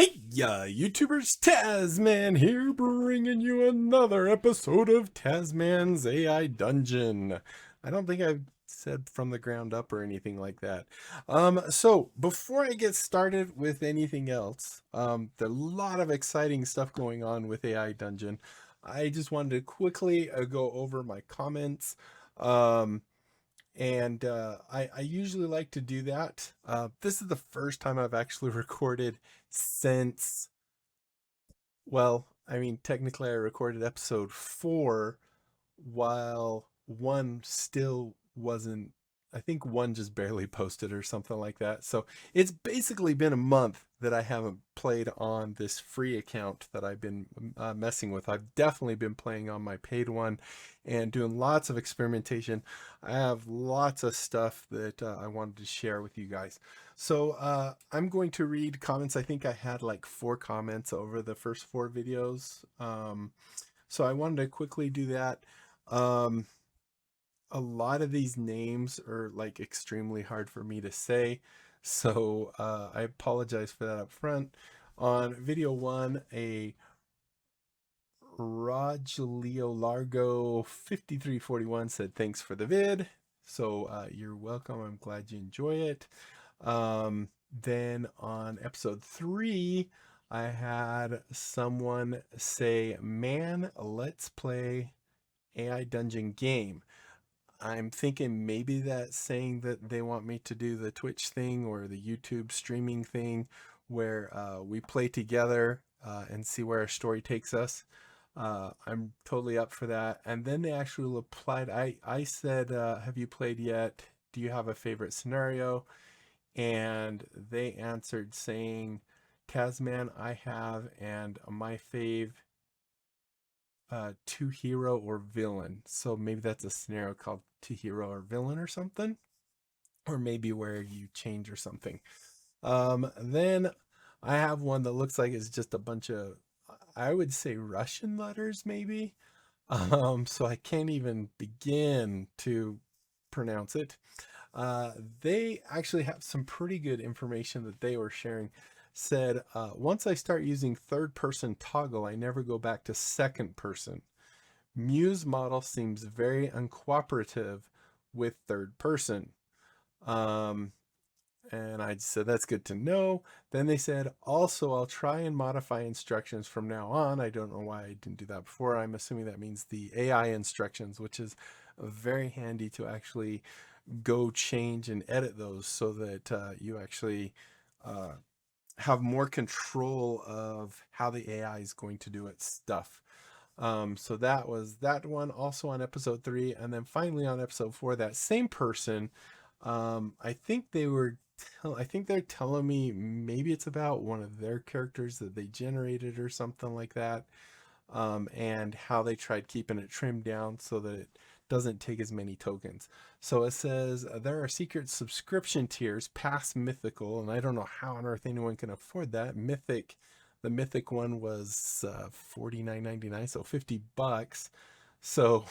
Hey, YouTubers, Tazman here, bringing you another episode of Tazman's AI Dungeon. I don't think I've said from the ground up or anything like that. So before I get started with anything else, there's a lot of exciting stuff going on with AI Dungeon. I just wanted to quickly go over my comments. Um, I usually like to do that. This is the first time I've actually recorded since, well, I mean, technically I recorded episode 4 while one still wasn't, I think one just barely posted or something like that. So it's basically been a month that I haven't played on this free account that I've been messing with. I've definitely been playing on my paid one and doing lots of experimentation. I have lots of stuff that I wanted to share with you guys. So I'm going to read comments. I think I had like 4 comments over the first 4 videos. So I wanted to quickly do that. Um, a lot of these names are like extremely hard for me to say, so I apologize for that up front. On video 1, a Rogelio Largo 5341 said thanks for the vid. So you're welcome. I'm glad you enjoy it. Then on episode 3, I had someone say, man, let's play AI dungeon game. I'm thinking maybe that's saying that they want me to do the Twitch thing or the YouTube streaming thing where we play together and see where our story takes us. I'm totally up for that. And then they actually replied, I said, have you played yet? Do you have a favorite scenario? And they answered saying, Tasman, I have, and my fave, two hero or villain. So maybe that's a scenario called two hero or villain or something, or maybe where you change or something. Then I have one that looks like it's just a bunch of, I would say Russian letters maybe. So I can't even begin to pronounce it. Uh, they actually have some pretty good information that they were sharing. Said, once I start using third person toggle, I never go back to second person. Muse model seems very uncooperative with third person. Um, and I said, that's good to know. Then they said, also, I'll try and modify instructions from now on. I don't know why I didn't do that before. I'm assuming that means the AI instructions, which is very handy to actually go change and edit those so that you actually uh, have more control of how the AI is going to do its stuff. So that was that one, also on episode 3. And then finally on episode 4, that same person, I think I think they're telling me maybe it's about one of their characters that they generated or something like that. And how they tried keeping it trimmed down so that it doesn't take as many tokens. So it says there are secret subscription tiers past mythical, and I don't know how on earth anyone can afford that. The mythic one was $49.99, so $50. So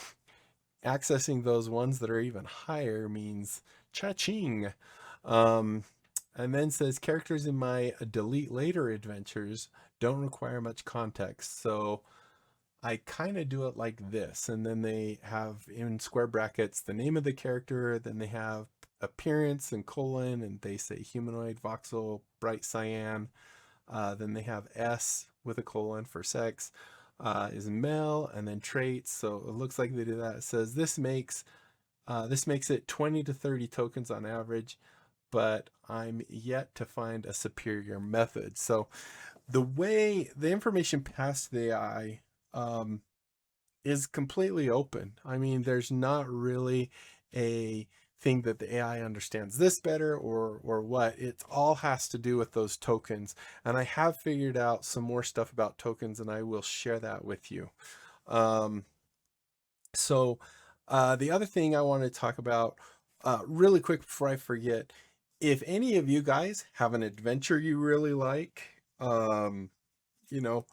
accessing those ones that are even higher means cha-ching. Um, and then says characters in my delete later adventures don't require much context. So I kind of do it like this, and then they have in square brackets the name of the character, then they have appearance and colon, and they say humanoid, voxel, bright cyan. Then they have S with a colon for sex, is male, and then traits. So it looks like they do that. It says this makes it 20 to 30 tokens on average, but I'm yet to find a superior method. So the way the information passed the AI is completely open. I mean, there's not really a thing that the AI understands this better or what. It all has to do with those tokens. And I have figured out some more stuff about tokens, and I will share that with you. Um, so the other thing I want to talk about really quick before I forget, if any of you guys have an adventure you really like, you know,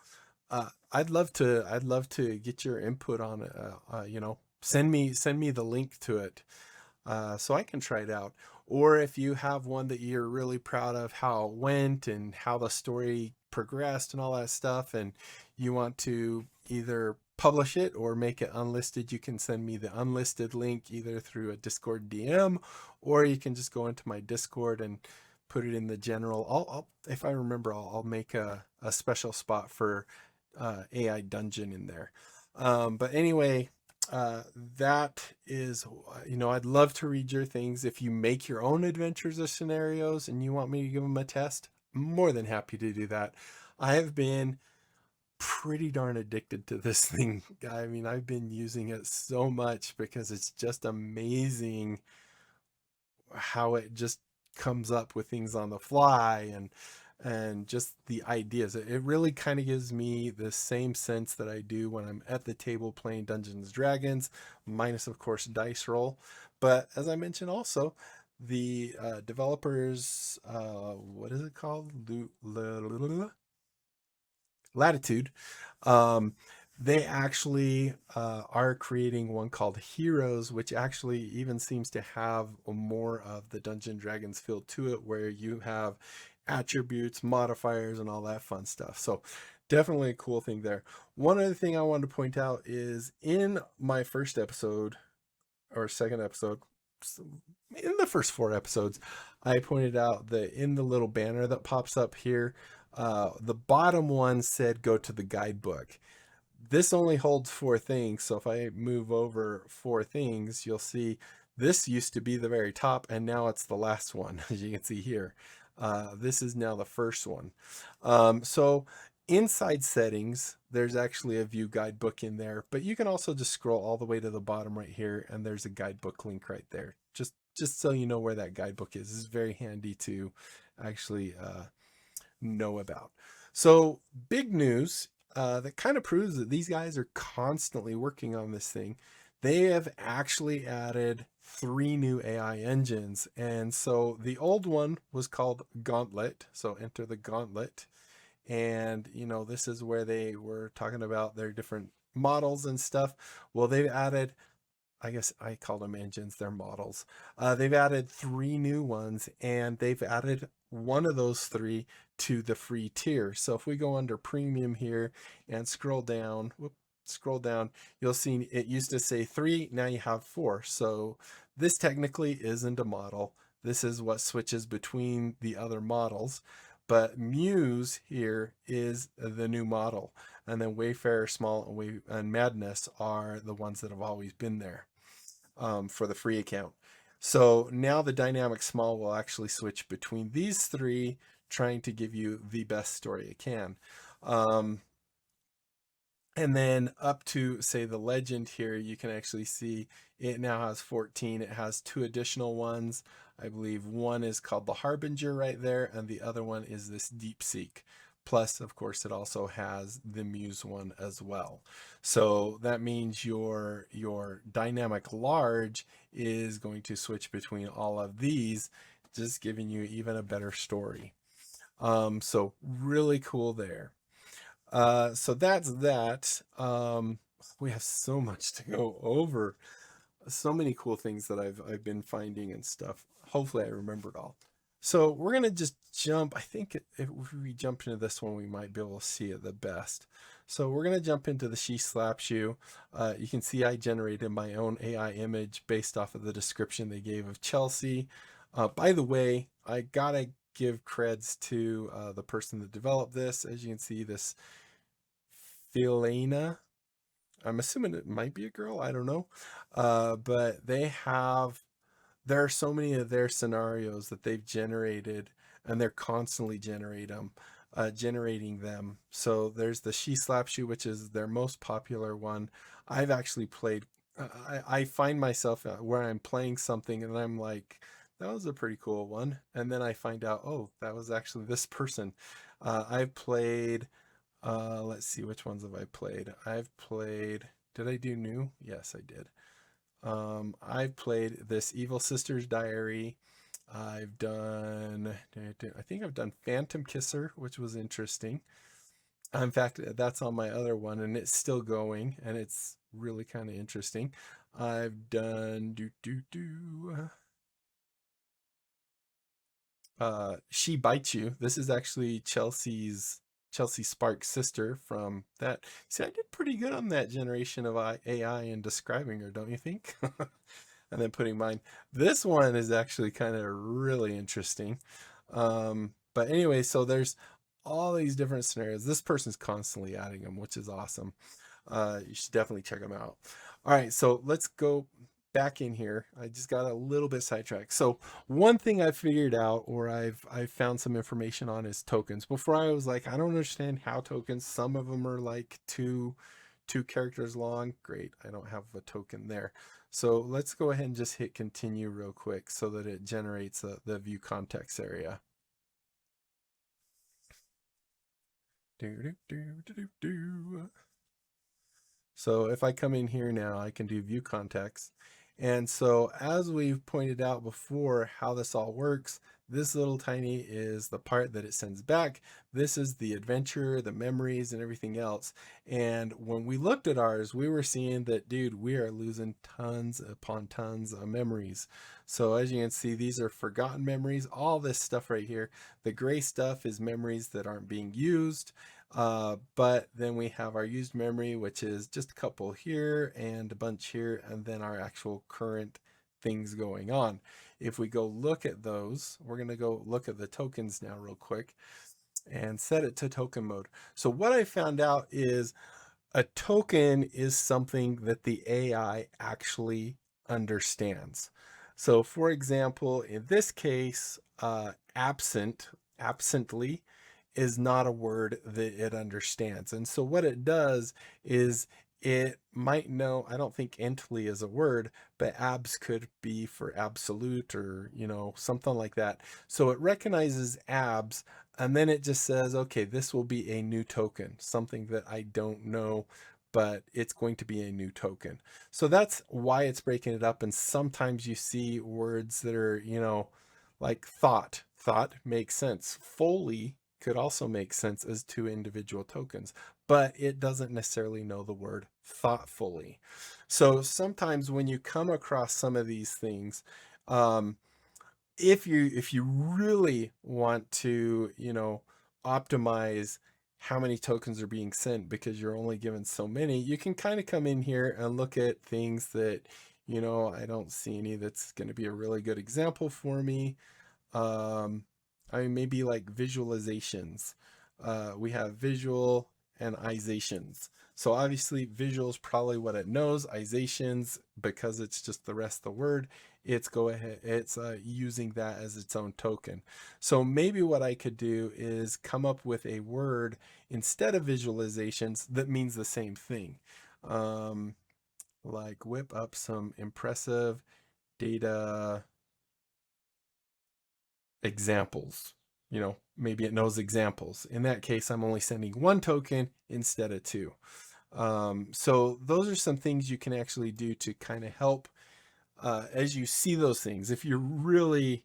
I'd love to get your input on it. Send me the link to it. So I can try it out. Or if you have one that you're really proud of how it went and how the story progressed and all that stuff, and you want to either publish it or make it unlisted, you can send me the unlisted link either through a Discord DM, or you can just go into my Discord and put it in the general. I'll if I remember, I'll make a special spot for AI dungeon in there. But anyway, that is, I'd love to read your things. If you make your own adventures or scenarios and you want me to give them a test, I'm more than happy to do that. I have been pretty darn addicted to this thing. I mean, I've been using it so much because it's just amazing how it just comes up with things on the fly, and just the ideas. It really kind of gives me the same sense that I do when I'm at the table playing Dungeons and Dragons, minus of course dice roll. But as I mentioned also, the developers, what is it called? Latitude. Um, they actually are creating one called Heroes, which actually even seems to have more of the Dungeon Dragons feel to it, where you have attributes, modifiers, and all that fun stuff. So definitely a cool thing there. One other thing I wanted to point out is in my first episode or second episode, in the first 4 episodes, I pointed out that in the little banner that pops up here, the bottom one said go to the guidebook. This only holds 4 things, so if I move over 4 things, you'll see this used to be the very top, and now it's the last one, as you can see here. This is now the first one. So inside settings, there's actually a view guidebook in there, but you can also just scroll all the way to the bottom right here, and there's a guidebook link right there. Just so you know where that guidebook is. It's very handy to actually know about. So big news that kind of proves that these guys are constantly working on this thing. They have actually added 3 new AI engines. And so the old one was called Gauntlet. So enter the Gauntlet. And, this is where they were talking about their different models and stuff. Well, they've added, I guess I call them engines, they're models. They've added 3 new ones, and they've added one of those 3 to the free tier. So if we go under premium here and scroll down, you'll see it used to say 3, now you have 4. So this technically isn't a model. This is what switches between the other models. But Muse here is the new model. And then Wayfarer, Small, and Madness are the ones that have always been there for the free account. So now the dynamic small will actually switch between these 3, trying to give you the best story it can. And then up to, say, the legend here, you can actually see it now has 14. It has 2 additional ones. I believe one is called the Harbinger right there, and the other one is this Deep Seek. Plus, of course, it also has the Muse one as well. So that means your dynamic large is going to switch between all of these, just giving you even a better story. So really cool there. So that's that. We have so much to go over. So many cool things that I've been finding and stuff. Hopefully I remembered all. So we're gonna just jump. I think if we jump into this one, we might be able to see it the best. So we're gonna jump into the She Slaps You. You can see I generated my own AI image based off of the description they gave of Chelsea. By the way, I gotta give creds to the person that developed this. As you can see, this Philaina. I'm assuming it might be a girl. I don't know. But there are so many of their scenarios that they've generated, and they're constantly generating them. So there's the She Slaps You, which is their most popular one. I've actually played, I find myself where I'm playing something and I'm like, that was a pretty cool one. And then I find out, oh, that was actually this person. I've played, let's see, which ones have I played? Did I do new? Yes, I did. I've played this Evil Sister's Diary. I think I've done Phantom Kisser, which was interesting. In fact, that's on my other one, and it's still going, and it's really kind of interesting. I've done She Bites You. This is actually Chelsea Sparks' sister from that. See, I did pretty good on that generation of AI and describing her, don't you think? And then putting mine. This one is actually kind of really interesting. But anyway, so there's all these different scenarios. This person's constantly adding them, which is awesome. You should definitely check them out. All right, so let's go back in here. I just got a little bit sidetracked. So one thing I figured out, or I've found some information on, is tokens. Before I was like, I don't understand how tokens. Some of them are like two characters long. Great, I don't have a token there. So let's go ahead and just hit continue real quick so that it generates the view context area. So if I come in here now, I can do view context. And so as we've pointed out before, how this all works, this little tiny is the part that it sends back. This is the adventure, the memories, and everything else. And when we looked at ours, we were seeing that, dude, we are losing tons upon tons of memories. So as you can see, these are forgotten memories, all this stuff right here. The gray stuff is memories that aren't being used. But then we have our used memory, which is just a couple here and a bunch here, and then our actual current things going on. If we go look at those, we're going to go look at the tokens now real quick and set it to token mode. So what I found out is a token is something that the AI actually understands. So for example, in this case, absently is not a word that it understands. And so what it does is it might know, I don't think ently is a word, but abs could be for absolute, or, something like that. So it recognizes abs, and then it just says, okay, this will be a new token, something that I don't know, but it's going to be a new token. So that's why it's breaking it up. And sometimes you see words that are, like thought. Thought makes sense. Foley could also make sense as two individual tokens, but it doesn't necessarily know the word thoughtfully. So sometimes when you come across some of these things, if you really want to, optimize how many tokens are being sent because you're only given so many, you can kind of come in here and look at things that, I don't see any that's going to be a really good example for me. I mean, maybe like visualizations. We have visual and izations. So obviously visual is probably what it knows. Izations, because it's just the rest of the word, it's using that as its own token. So maybe what I could do is come up with a word instead of visualizations that means the same thing. Like whip up some impressive data examples. Maybe it knows examples. In that case, I'm only sending one token instead of two. So those are some things you can actually do to kind of help as you see those things. If you're really,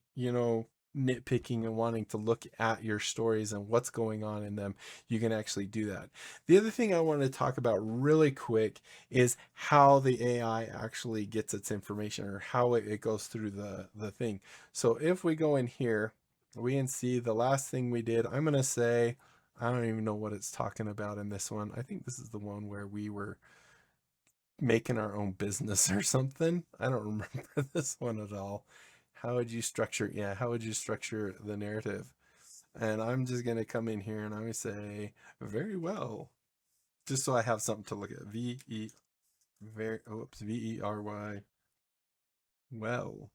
nitpicking and wanting to look at your stories and what's going on in them, you can actually do that. The other thing I want to talk about really quick is how the AI actually gets its information, or how it goes through the thing. So if we go in here, we can see the last thing we did. I'm going to say, I don't even know what it's talking about in this one. I think this is the one where we were making our own business or something. I don't remember this one at all. How would you structure the narrative? And I'm just going to come in here and I'm going to say, very well, just so I have something to look at. Very, well,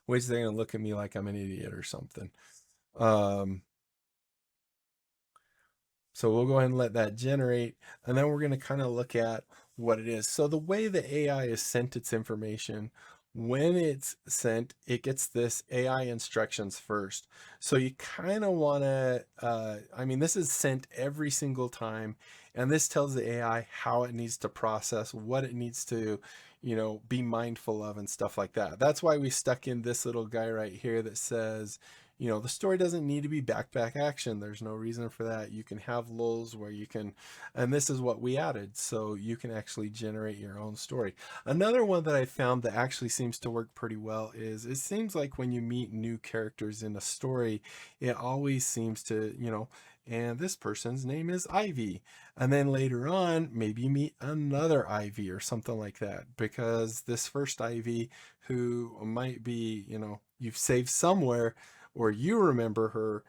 which they're going to look at me like I'm an idiot or something. So we'll go ahead and let that generate, and then we're going to kind of look at what it is. So the way the AI is sent its information, when it's sent, it gets this AI instructions first. So you kind of want to, I mean, this is sent every single time, and this tells the AI how it needs to process, what it needs to, be mindful of and stuff like that. That's why we stuck in this little guy right here that says, the story doesn't need to be back action. There's no reason for that. You can have lulls where you can, and this is what we added, so you can actually generate your own story. Another one that I found that actually seems to work pretty well is it seems like when you meet new characters in a story, it always seems to, and this person's name is Ivy. And then later on, maybe you meet another Ivy or something like that, because this first Ivy, who might be, you've saved somewhere or you remember her,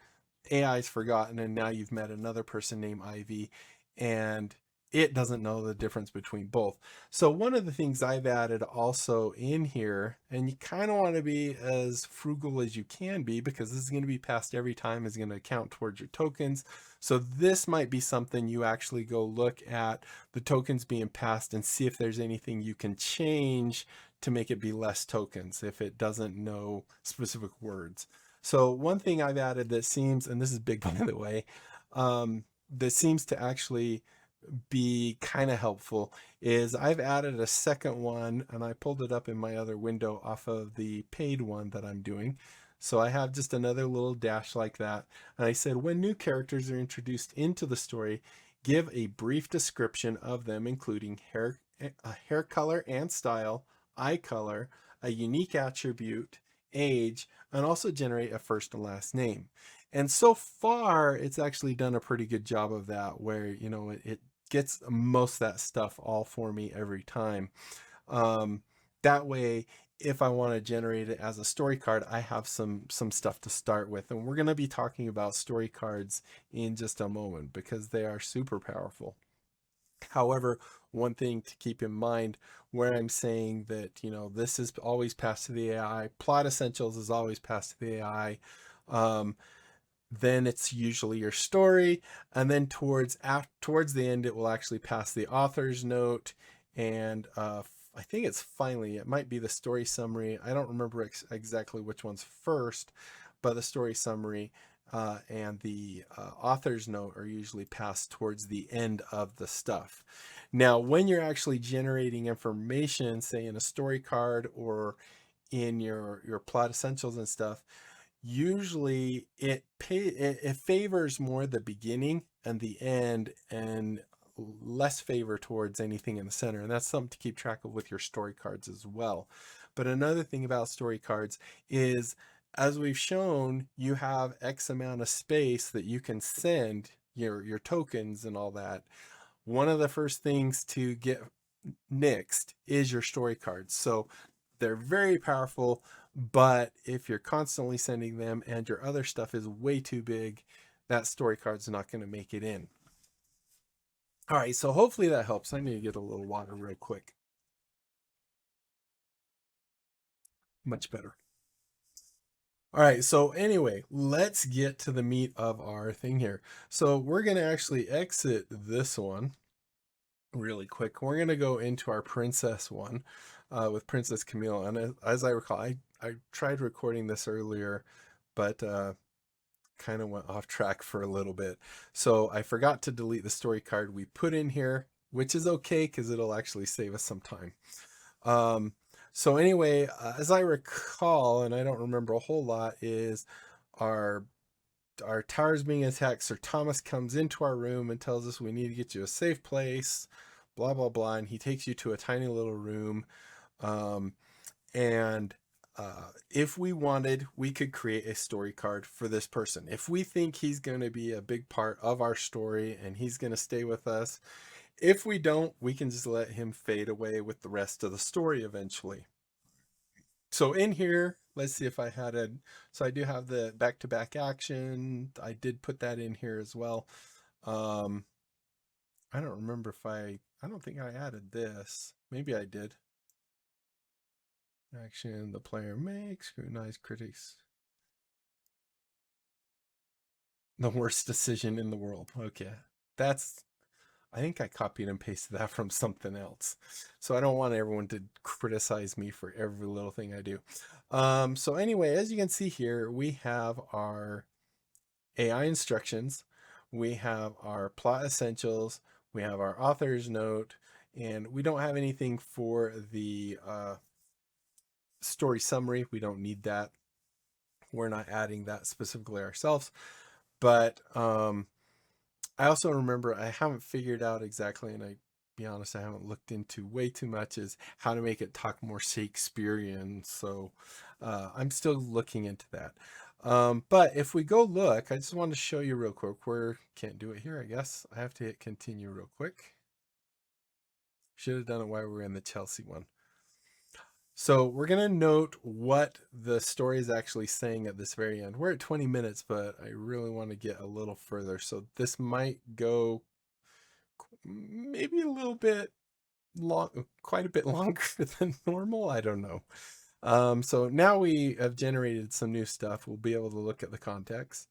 AI's forgotten, and now you've met another person named Ivy, and it doesn't know the difference between both. So one of the things I've added also in here, and you kind of want to be as frugal as you can be, because this is going to be passed every time, is going to count towards your tokens. So this might be something you actually go look at the tokens being passed and see if there's anything you can change to make it be less tokens if it doesn't know specific words. So one thing I've added that seems, and this is big by the way, that seems to actually be kind of helpful is I've added a second one, and I pulled it up in my other window off of the paid one that I'm doing. So I have just another little dash like that. And I said, when new characters are introduced into the story, give a brief description of them, including hair color and style, eye color, a unique attribute, age, and also generate a first and last name. And so far, it's actually done a pretty good job of that, where, it gets most of that stuff all for me every time. That way, if I want to generate it as a story card, I have some stuff to start with. And we're going to be talking about story cards in just a moment, because they are super powerful. However, one thing to keep in mind where I'm saying that, this is always passed to the AI, plot essentials is always passed to the AI. Then it's usually your story, and then towards the end it will actually pass the author's note, and I think it might be the story summary. I don't remember exactly which one's first, but the story summary and the author's note are usually passed towards the end of the stuff. Now, when you're actually generating information, say in a story card or in your plot essentials and stuff, usually it favors more the beginning and the end, and less favor towards anything in the center. And that's something to keep track of with your story cards as well. But another thing about story cards is, as we've shown, you have X amount of space that you can send your tokens and all that. One of the first things to get nixed is your story cards. So they're very powerful, but if you're constantly sending them and your other stuff is way too big, that story card's not going to make it in. All right, so hopefully that helps. I need to get a little water real quick. Much better. All right, so anyway, let's get to the meat of our thing here. So we're going to actually exit this one really quick. We're going to go into our princess one with Princess Camille. And as I recall, I tried recording this earlier, but kind of went off track for a little bit. So I forgot to delete the story card we put in here, which is okay because it'll actually save us some time. So anyway, as I recall, and I don't remember a whole lot, is our tower's being attacked. Sir Thomas comes into our room and tells us we need to get you a safe place, blah, blah, blah. And he takes you to a tiny little room. And if we wanted, we could create a story card for this person. If we think he's going to be a big part of our story and he's going to stay with us. If we don't, we can just let him fade away with the rest of the story eventually. So in here, let's see if I had so I do have the back-to-back action. I did put that in here as well. I don't remember if I don't think I added this. Maybe I did. Action, the player makes, scrutinize critics. The worst decision in the world. Okay. I think I copied and pasted that from something else. So I don't want everyone to criticize me for every little thing I do. So anyway, as you can see here, we have our AI instructions. We have our plot essentials. We have our author's note. And we don't have anything for the story summary. We don't need that. We're not adding that specifically ourselves, but I also remember I haven't figured out exactly, and I be honest, I haven't looked into way too much, is how to make it talk more Shakespearean. So I'm still looking into that. But if we go look, I just want to show you real quick. Can't do it here, I guess. I have to hit continue real quick. Should have done it while we were in the Chelsea one. So we're going to note what the story is actually saying at this very end. We're at 20 minutes, but I really want to get a little further. So this might go maybe a little bit long, quite a bit longer than normal. I don't know. So now we have generated some new stuff. We'll be able to look at the context.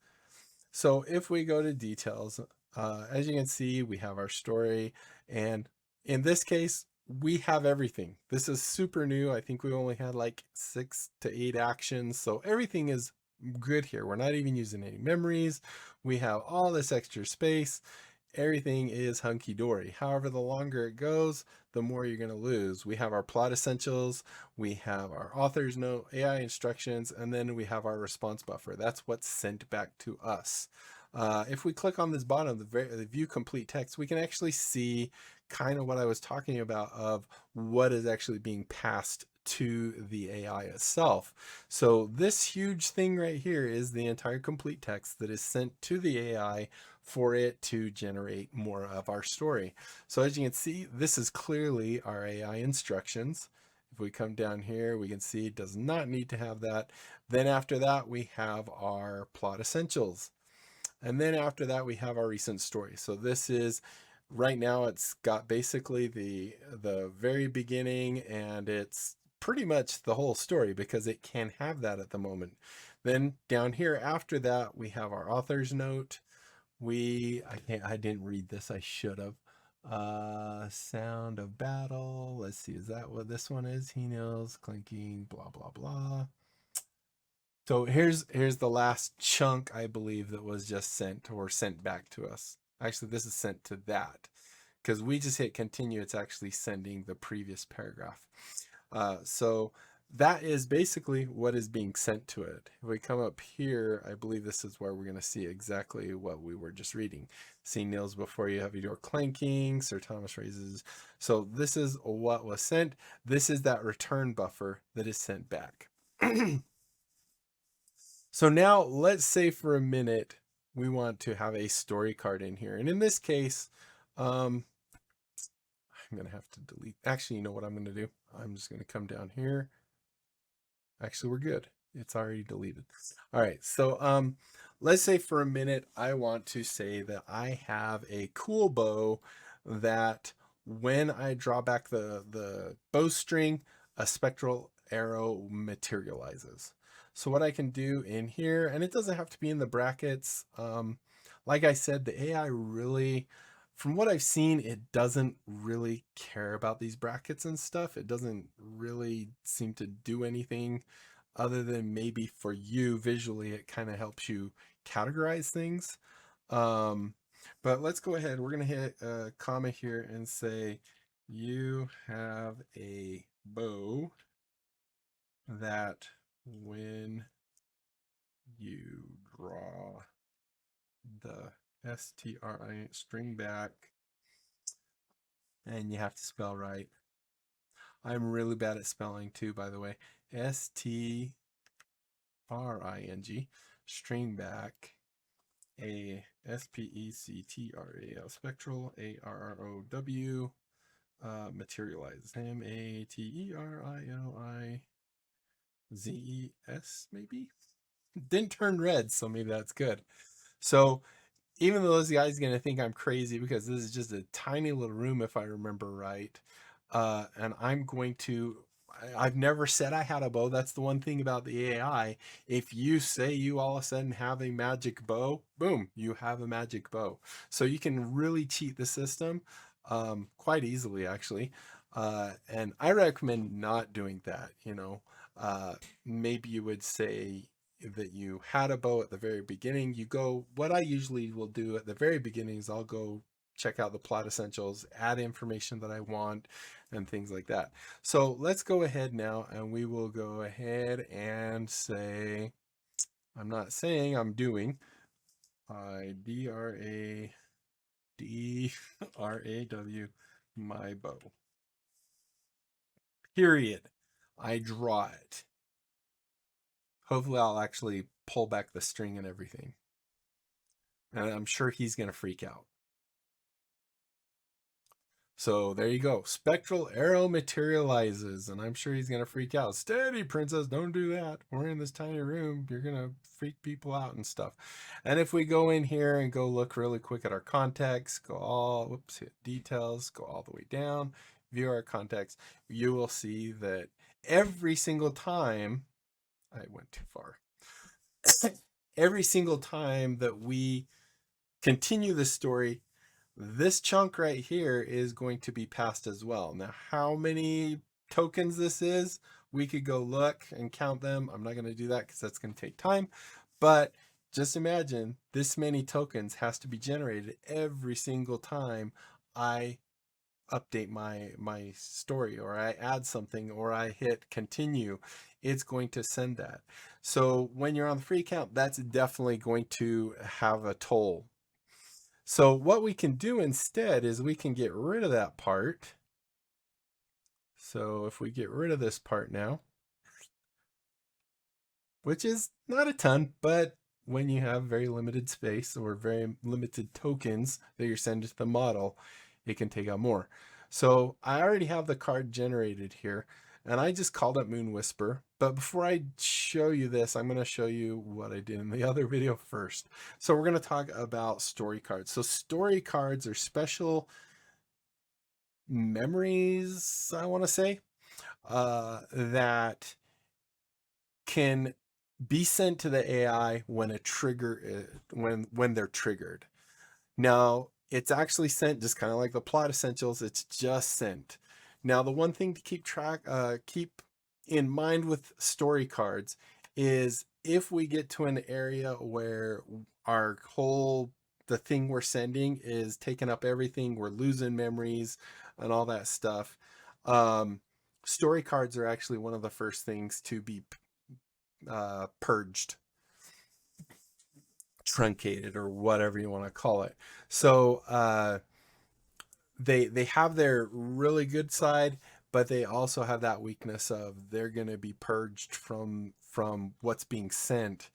So if we go to details, as you can see, we have our story. And in this case, we have everything. This is super new. I think we only had like 6 to 8 actions. So everything is good here. We're not even using any memories. We have all this extra space. Everything is hunky-dory. However, the longer it goes, the more you're going to lose. We have our plot essentials, we have our author's note, AI instructions, and then we have our response buffer. That's what's sent back to us. If we click on this bottom, the view complete text, we can actually see kind of what I was talking about of what is actually being passed to the AI itself. So this huge thing right here is the entire complete text that is sent to the AI for it to generate more of our story. So as you can see, this is clearly our AI instructions. If we come down here, we can see it does not need to have that. Then after that, we have our plot essentials. And then after that, we have our recent story. So this is, right now, it's got basically the very beginning, and it's pretty much the whole story because it can have that at the moment. Then down here after that, we have our author's note. I didn't read this, I should have. Sound of battle. Let's see, is that what this one is? He knows, clinking, blah blah blah. So here's the last chunk, I believe, that was just sent or sent back to us. Actually, this is sent to that because we just hit continue. It's actually sending the previous paragraph. So that is basically what is being sent to it. If we come up here, I believe this is where we're going to see exactly what we were just reading. See nails before you have your door clanking, Sir Thomas raises. So this is what was sent. This is that return buffer that is sent back. So now let's say for a minute, we want to have a story card in here. And in this case, I'm going to have to delete. Actually, you know what I'm going to do? I'm just going to come down here. Actually, we're good. It's already deleted. All right. So let's say for a minute, I want to say that I have a cool bow that when I draw back the bowstring, a spectral arrow materializes. So what I can do in here, and it doesn't have to be in the brackets. Like I said, the AI really, from what I've seen, it doesn't really care about these brackets and stuff. It doesn't really seem to do anything other than maybe for you visually, it kind of helps you categorize things. But let's go ahead. We're going to hit a comma here and say, you have a bow that when you draw the string back, and you have to spell right. I'm really bad at spelling too, by the way. STRING, string back, a SPECTRAL, spectral, ARROW, materialize, MATERILIZES, maybe? Didn't turn red, so maybe that's good. So even though those guys are going to think I'm crazy because this is just a tiny little room, if I remember right, and I'm going to, I've never said I had a bow. That's the one thing about the AI. If you say you all of a sudden have a magic bow, boom, you have a magic bow. So you can really cheat the system quite easily, actually. And I recommend not doing that, you know. Maybe you would say that you had a bow at the very beginning. You go, what I usually will do at the very beginning is I'll go check out the plot essentials, add information that I want, and things like that. So let's go ahead now, and we will go ahead and say, I'm not saying I'm doing. I-D-R-A-D-R-A-W, my bow. Period. I draw it. Hopefully I'll actually pull back the string and everything. And I'm sure he's going to freak out. So there you go. Spectral arrow materializes, and I'm sure he's going to freak out. Steady, princess, don't do that. We're in this tiny room. You're going to freak people out and stuff. And if we go in here and go look really quick at our context, go all, whoops, hit details, go all the way down, view our context, you will see that every single time, I went too far. Every single time that we continue the story, this chunk right here is going to be passed as well. Now, how many tokens this is, we could go look and count them. I'm not going to do that because that's going to take time. But just imagine this many tokens has to be generated every single time I update my story, or I add something, or I hit continue. It's going to send that. So when you're on the free account, that's definitely going to have a toll. So what we can do instead is we can get rid of that part. So if we get rid of this part now, which is not a ton, but when you have very limited space or very limited tokens that you're sending to the model, it can take out more. So I already have the card generated here, and I just called it Moon Whisper. But before I show you this, I'm going to show you what I did in the other video first. So we're going to talk about story cards. So story cards are special memories, I want to say, that can be sent to the AI when a trigger when they're triggered. Now, it's actually sent just kind of like the plot essentials. It's just sent. Now, the one thing to keep in mind with story cards is if we get to an area where the thing we're sending is taking up everything, we're losing memories and all that stuff. Story cards are actually one of the first things to be purged, truncated, or whatever you want to call it. So they have their really good side, but they also have that weakness of they're going to be purged from what's being sent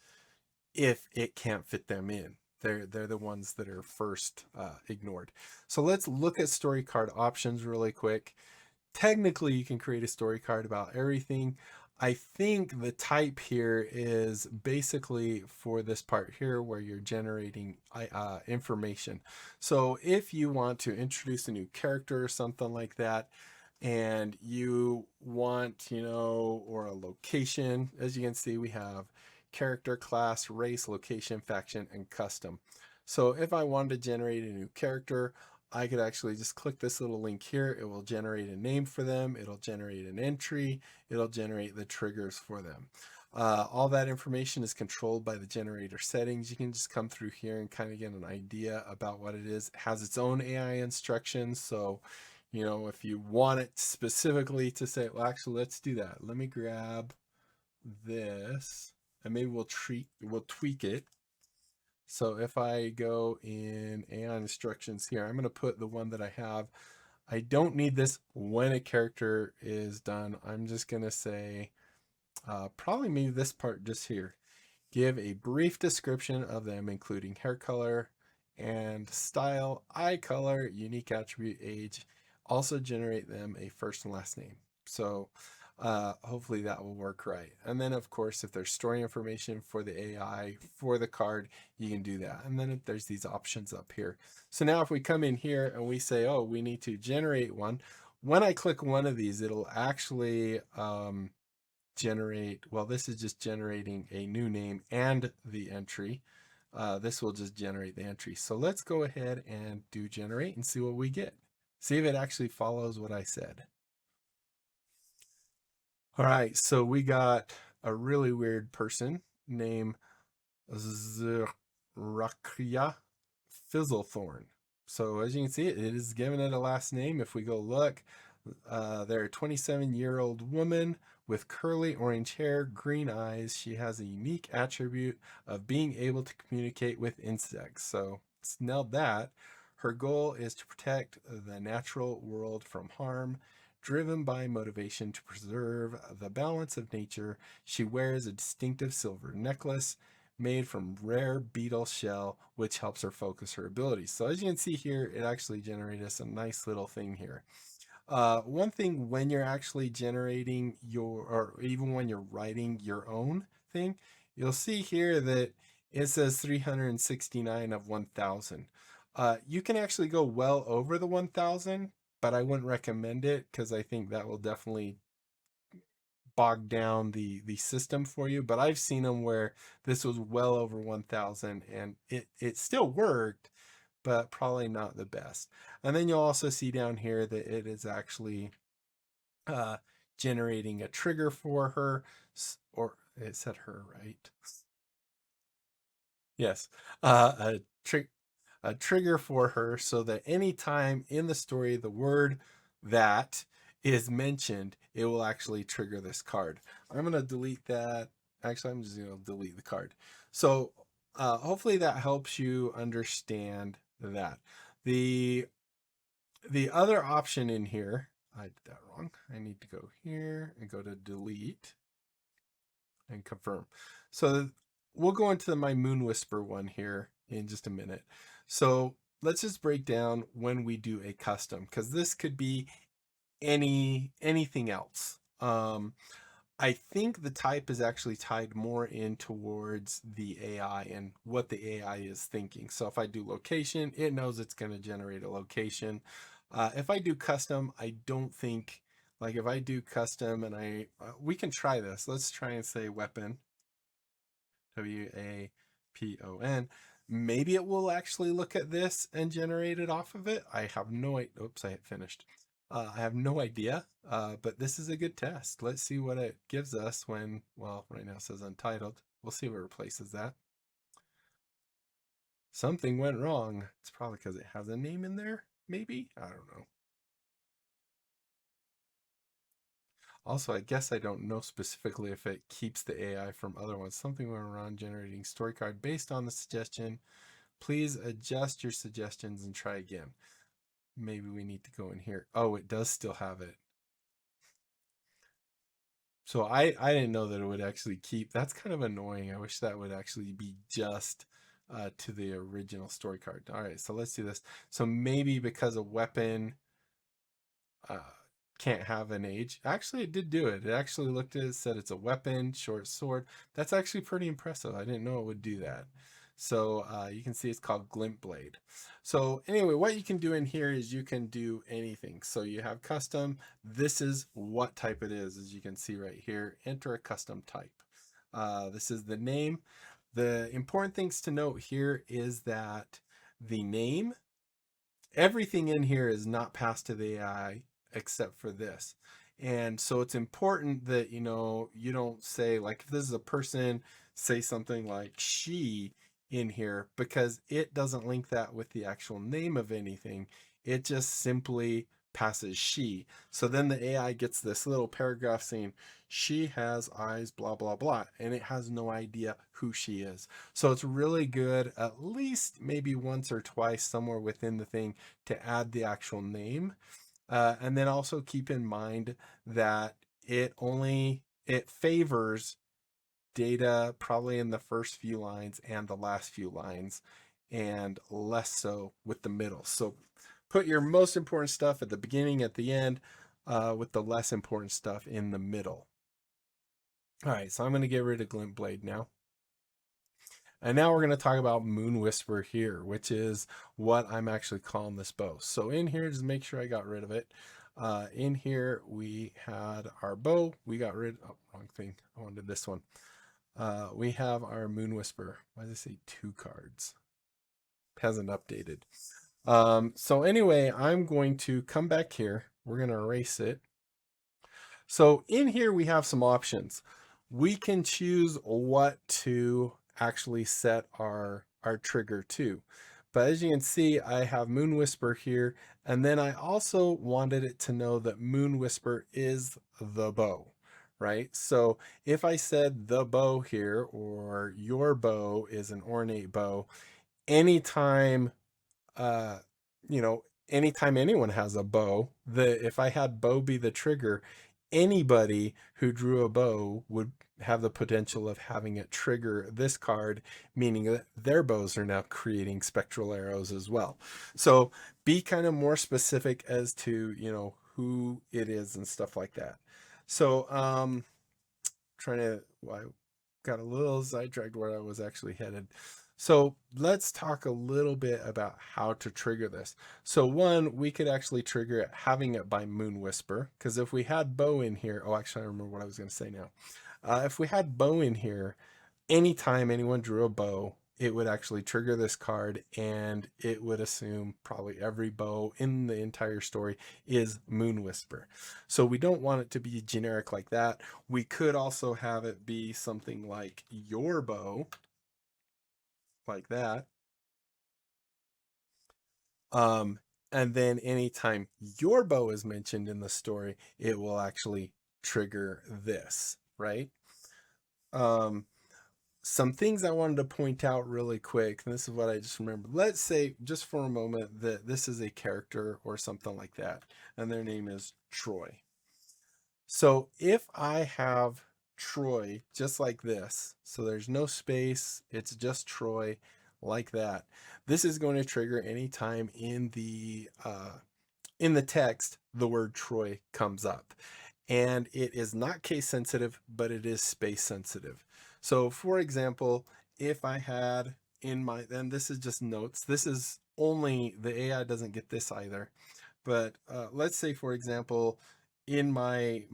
if it can't fit them in. They're the ones that are first ignored. So let's look at story card options really quick. Technically, you can create a story card about everything. I think the type here is basically for this part here where you're generating information. So if you want to introduce a new character or something like that, and you want, or a location, as you can see, we have character, class, race, location, faction, and custom. So if I wanted to generate a new character, I could actually just click this little link here. It will generate a name for them. It'll generate an entry. It'll generate the triggers for them. All that information is controlled by the generator settings. You can just come through here and kind of get an idea about what it is. It has its own AI instructions. So, if you want it specifically to say, well, actually, let's do that. Let me grab this and maybe we'll tweak it. So if I go in AI instructions here, I'm going to put the one that I have. I don't need this when a character is done. I'm just going to say, probably maybe this part just here. Give a brief description of them, including hair color and style, eye color, unique attribute, age. Also generate them a first and last name. So hopefully that will work right. And then of course, if there's story information for the AI for the card, you can do that. And then there's these options up here. So now if we come in here and we say, oh, we need to generate one, when I click one of these, it'll actually generate, well, this is just generating a new name and the entry. This will just generate the entry. So let's go ahead and do generate and see what we get. See if it actually follows what I said. All right, so we got a really weird person named Zrakya Fizzlethorn. So as you can see, it is giving it a last name. If we go look, They're a 27-year-old woman with curly orange hair, green eyes. She has a unique attribute of being able to communicate with insects. So it's nailed that. Her goal is to protect the natural world from harm. Driven by motivation to preserve the balance of nature, she wears a distinctive silver necklace made from rare beetle shell, which helps her focus her abilities. So as you can see here, it actually generated us a nice little thing here. One thing when you're actually generating your, or even when you're writing your own thing, you'll see here that it says 369 of 1000. You can actually go well over the 1000, but I wouldn't recommend it because I think that will definitely bog down the system for you. But I've seen them where this was well over 1000 and it still worked, but probably not the best. And then you'll also see down here that it is actually uh, generating a trigger for her, or it said her, right? Yes, a trigger for her so that anytime in the story the word that is mentioned, it will actually trigger this card. I'm going to delete that. Actually, I'm just going to delete the card. So hopefully that helps you understand that. The the other option in here, I did that wrong. I need to go here and go to delete and confirm. So we'll go into the My Moon Whisper one here in just a minute. So let's just break down when we do a custom, because this could be anything else. I think the type is actually tied more in towards the AI and what the AI is thinking. So if I do location, it knows it's going to generate a location. If I do custom, I don't think, like if I do custom and we can try this. Let's try and say weapon, WAPON. Maybe it will actually look at this and generate it off of it. I have no idea. Oops, I hit finished. I have no idea, but this is a good test. Let's see what it gives us when, well, right now it says untitled. We'll see what replaces that. Something went wrong. It's probably because it has a name in there, maybe? I don't know. Also, I guess I don't know specifically if it keeps the AI from other ones. Something went wrong generating story card based on the suggestion. Please adjust your suggestions and try again. Maybe we need to go in here. Oh, it does still have it. So I didn't know that it would actually keep. That's kind of annoying. I wish that would actually be just to the original story card. All right, so let's do this. So maybe because a weapon uh, can't have an age. Actually, it did do it. It actually looked at it, said it's a weapon, short sword. That's actually pretty impressive. I didn't know it would do that. So you can see it's called Glint Blade. So anyway, what you can do in here is you can do anything. So you have custom. This is what type it is, as you can see right here. Enter a custom type. This is the name. The important things to note here is that the name, everything in here is not passed to the AI except for this. And so it's important that, you don't say, like, if this is a person, say something like she in here, because it doesn't link that with the actual name of anything. It just simply passes she. So then the AI gets this little paragraph saying, she has eyes, blah, blah, blah. And it has no idea who she is. So it's really good, at least maybe once or twice somewhere within the thing, to add the actual name. And then also keep in mind that it favors data probably in the first few lines and the last few lines, and less so with the middle. So put your most important stuff at the beginning, at the end, with the less important stuff in the middle. All right, so I'm going to get rid of Glint Blade now. And now we're going to talk about Moon Whisper here, which is what I'm actually calling this bow. So in here, just make sure I got rid of it. In here, we had our bow. We got rid, oh, wrong thing. I wanted this one. We have our Moon Whisper. Why does it say 2 cards? Hasn't updated. So anyway, I'm going to come back here. We're going to erase it. So in here, we have some options. We can choose what to actually set our trigger to. But as you can see, I have Moon Whisper here. And then I also wanted it to know that Moon Whisper is the bow, right? So if I said the bow here, or your bow is an ornate bow, anytime, uh, you know, anytime anyone has a bow, if I had bow be the trigger, anybody who drew a bow would have the potential of having it trigger this card, meaning that their bows are now creating spectral arrows as well. So be kind of more specific as to, who it is and stuff like that. So trying to, well, I got a little sidetracked where I was actually headed. So let's talk a little bit about how to trigger this. So one, we could actually trigger it having it by Moon Whisper, because if we had bow in here, oh, actually, I remember what I was going to say now. If we had bow in here, anytime anyone drew a bow, it would actually trigger this card, and it would assume probably every bow in the entire story is Moon Whisper. So we don't want it to be generic like that. We could also have it be something like your bow, like that. And then anytime your bow is mentioned in the story, it will actually trigger this, right? Some things I wanted to point out really quick, and this is what I just remembered. Let's say, just for a moment, that this is a character or something like that, and their name is Troy. So if I have Troy just like this, so there's no space, it's just Troy like that, this is going to trigger anytime in the text the word Troy comes up. And it is not case sensitive, but it is space sensitive. So for example, if I had in my, then this is just notes. This is only, the AI doesn't get this either. But let's say, for example, in my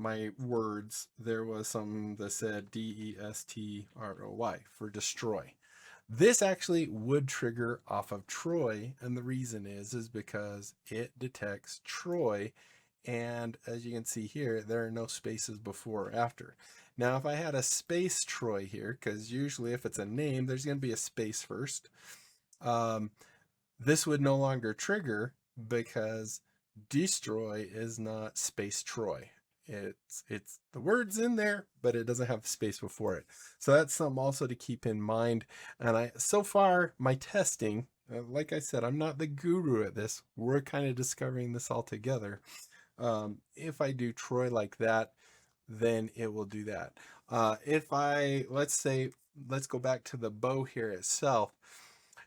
words, there was something that said DESTROY for destroy. This actually would trigger off of Troy, and the reason is because it detects Troy, and as you can see here, there are no spaces before or after. Now, if I had a space Troy here, because usually if it's a name, there's going to be a space first, this would no longer trigger because destroy is not space Troy. It's the words in there, but it doesn't have space before it. So that's something also to keep in mind. And so far, my testing, like I said, I'm not the guru at this. We're kind of discovering this all together. If I do Troy like that, then it will do that. Let's go back to the bow here itself.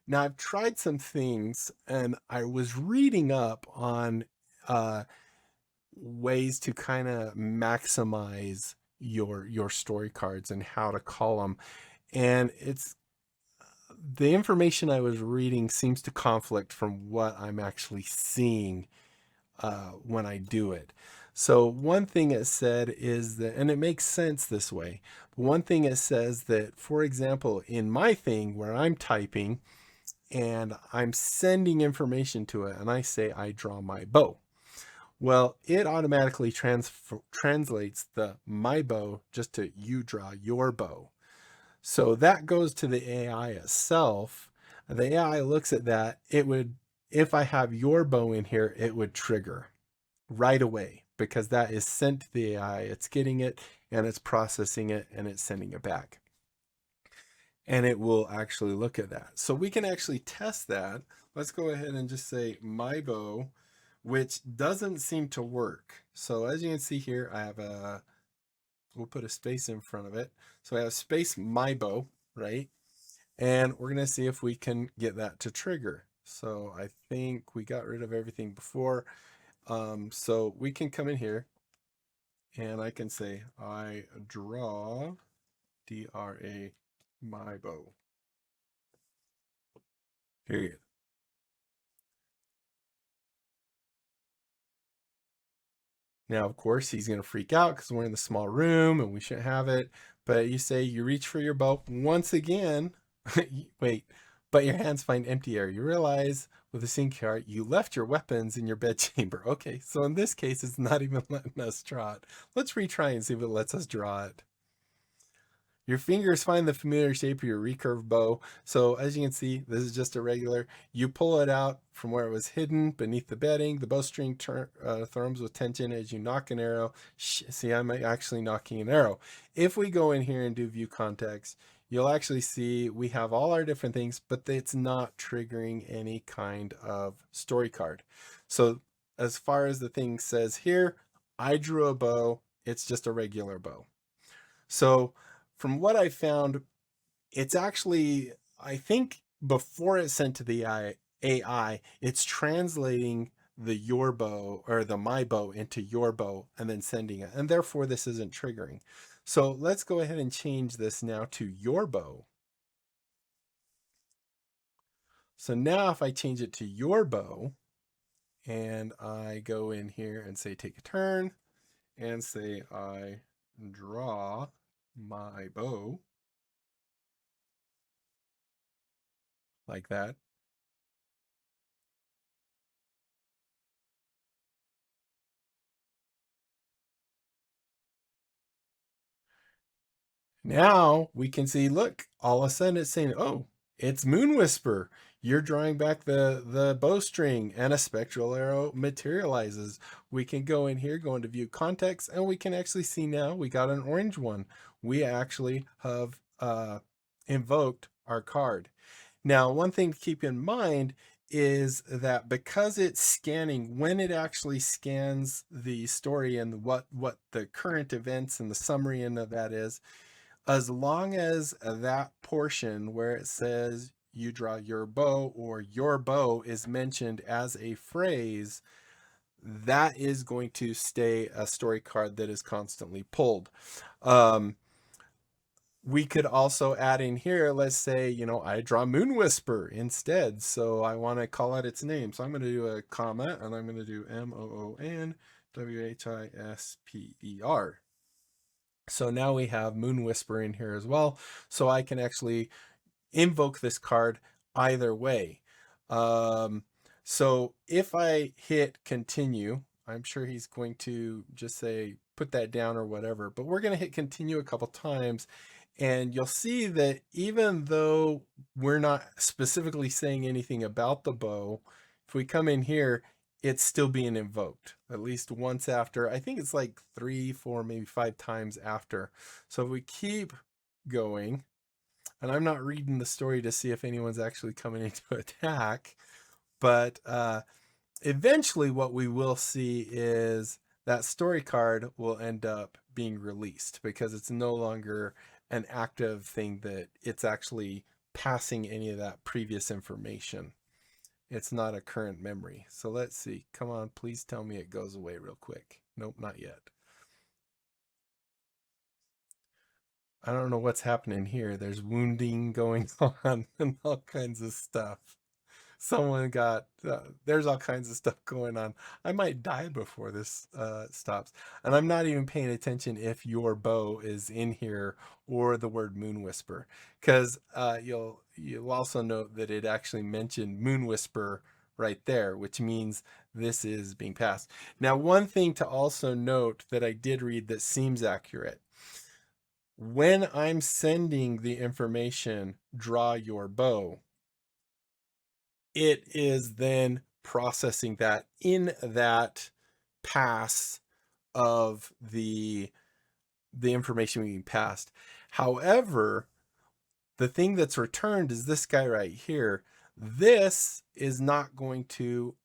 Now I've tried some things, and I was reading up on ways to kind of maximize your story cards and how to call them. And it's the information I was reading seems to conflict from what I'm actually seeing when I do it. So one thing it said is that, and it makes sense this way, but one thing it says that, for example, in my thing where I'm typing and I'm sending information to it and I say I draw my bow, well, it automatically translates the my bow just to you draw your bow. So that goes to the AI itself. The AI looks at that. It would, if I have your bow in here, it would trigger right away because that is sent to the AI. It's getting it and it's processing it and it's sending it back. And it will actually look at that. So we can actually test that. Let's go ahead and just say my bow, which doesn't seem to work. So as you can see here, I have we'll put a space in front of it. So I have space my bow, right? And we're going to see if we can get that to trigger. So I think we got rid of everything before. So we can come in here and I can say, I draw DRA my bow. Period. Now, of course, he's going to freak out because we're in the small room and we shouldn't have it. But you say you reach for your bow once again. Wait, but your hands find empty air. You realize with the sync card, you left your weapons in your bedchamber. Okay, so in this case, it's not even letting us draw it. Let's retry and see if it lets us draw it. Your fingers find the familiar shape of your recurve bow. So as you can see, this is just a regular. You pull it out from where it was hidden beneath the bedding. The bowstring thrums with tension as you nock an arrow. See, I'm actually knocking an arrow. If we go in here and do view context, you'll actually see we have all our different things, but it's not triggering any kind of story card. So as far as the thing says here, I drew a bow. It's just a regular bow. So from what I found, it's actually, I think before it's sent to the AI, it's translating the your bow or the my bow into your bow and then sending it. And therefore this isn't triggering. So let's go ahead and change this now to your bow. So now if I change it to your bow and I go in here and say take a turn and say I draw my bow like that. Now we can see, look, all of a sudden it's saying, oh, it's Moon Whisper. You're drawing back the bowstring and a spectral arrow materializes. We can go in here, go into view context, and we can actually see now we got an orange one. We actually have invoked our card. Now, one thing to keep in mind is that because it's scanning, when it actually scans the story and what the current events and the summary and of that is, as long as that portion where it says you draw your bow or your bow is mentioned as a phrase, that is going to stay a story card that is constantly pulled. We could also add in here, let's say, you know, I draw Moon Whisper instead. So I want to call out its name. So I'm going to do a comma and I'm going to do MOONWHISPER. So now we have Moon Whisper in here as well. So I can actually invoke this card either way. So if I hit continue, I'm sure he's going to just say, put that down or whatever, but we're going to hit continue a couple times. And you'll see that even though we're not specifically saying anything about the bow, if we come in here, it's still being invoked at least once after. I think it's like 3, 4, maybe 5 times after. So if we keep going, and I'm not reading the story to see if anyone's actually coming into attack, but eventually what we will see is that story card will end up being released because it's no longer an active thing that it's actually passing any of that previous information. It's not a current memory. So let's see. Come on, please tell me it goes away real quick. Nope, not yet. I don't know what's happening here. There's wounding going on and all kinds of stuff. Someone got, there's all kinds of stuff going on. I might die before this stops. And I'm not even paying attention if your bow is in here or the word Moon Whisper. Because you'll also note that it actually mentioned Moon Whisper right there, which means this is being passed. Now, one thing to also note that I did read that seems accurate. When I'm sending the information, draw your bow, it is then processing that in that pass of the information being passed. However, the thing that's returned is this guy right here. This is not going to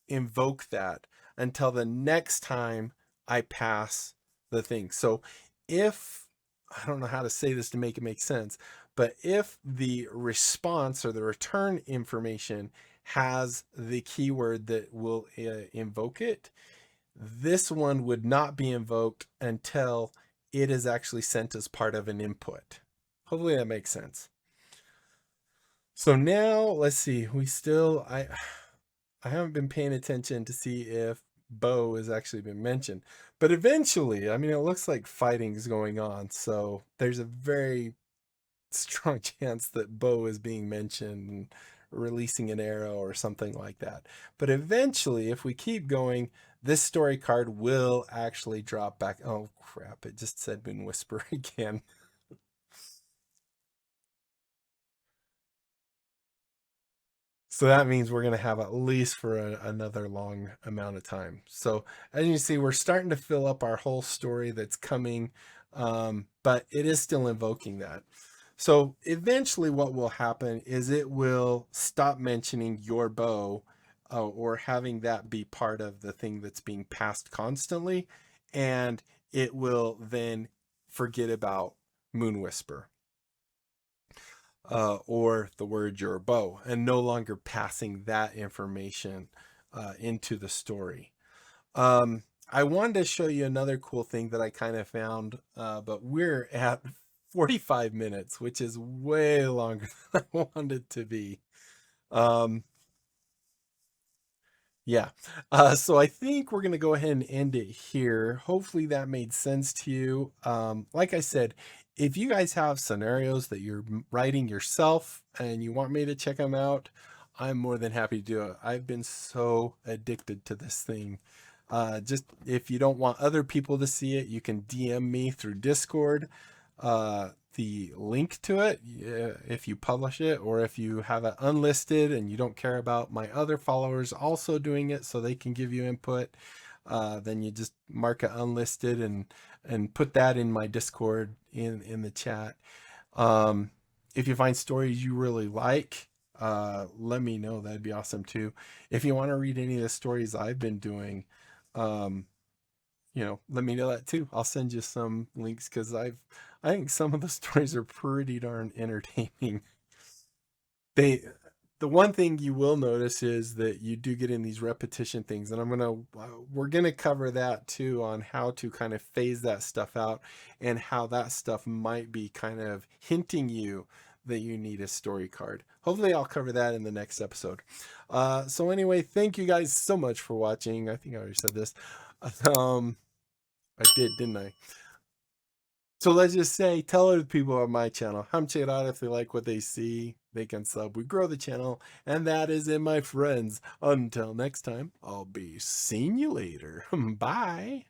invoke that until the next time I pass the thing. So if, I don't know how to say this to make it make sense, but if the response or the return information has the keyword that will invoke it, this one would not be invoked until it is actually sent as part of an input. Hopefully that makes sense. So now let's see, I haven't been paying attention to see if bow has actually been mentioned, but eventually, I mean, it looks like fighting is going on. So there's a very strong chance that bow is being mentioned and releasing an arrow or something like that. But eventually, if we keep going, this story card will actually drop back. Oh crap, it just said Moon Whisper again. So that means we're going to have at least for another long amount of time. So as you see, we're starting to fill up our whole story that's coming, but it is still invoking that. So eventually what will happen is it will stop mentioning your bow, or having that be part of the thing that's being passed constantly. And it will then forget about Moon Whisper, or the word your bow, and no longer passing that information into the story. I wanted to show you another cool thing that I kind of found, but we're at 45 minutes, which is way longer than I wanted to be. Um, yeah. So I think we're going to go ahead and end it here. Hopefully that made sense to you. Like I said, if you guys have scenarios that you're writing yourself and you want me to check them out, I'm more than happy to do it. I've been so addicted to this thing. Just if you don't want other people to see it, you can DM me through Discord. The link to it, if you publish it, or if you have it unlisted and you don't care about my other followers also doing it so they can give you input, then you just mark it unlisted and put that in my Discord in the chat. If you find stories you really like, let me know. That'd be awesome too. If you want to read any of the stories I've been doing, um, let me know that too. I'll send you some links, because I think some of the stories are pretty darn entertaining. The one thing you will notice is that you do get in these repetition things, and we're gonna cover that too, on how to kind of phase that stuff out, and how that stuff might be kind of hinting you that you need a story card. Hopefully I'll cover that in the next episode. So anyway, thank you guys so much for watching. I think I already said this. I did, didn't I? So let's just say, tell other people on my channel. Check it out. If they like what they see, they can sub. We grow the channel. And that is it, my friends. Until next time, I'll be seeing you later. Bye.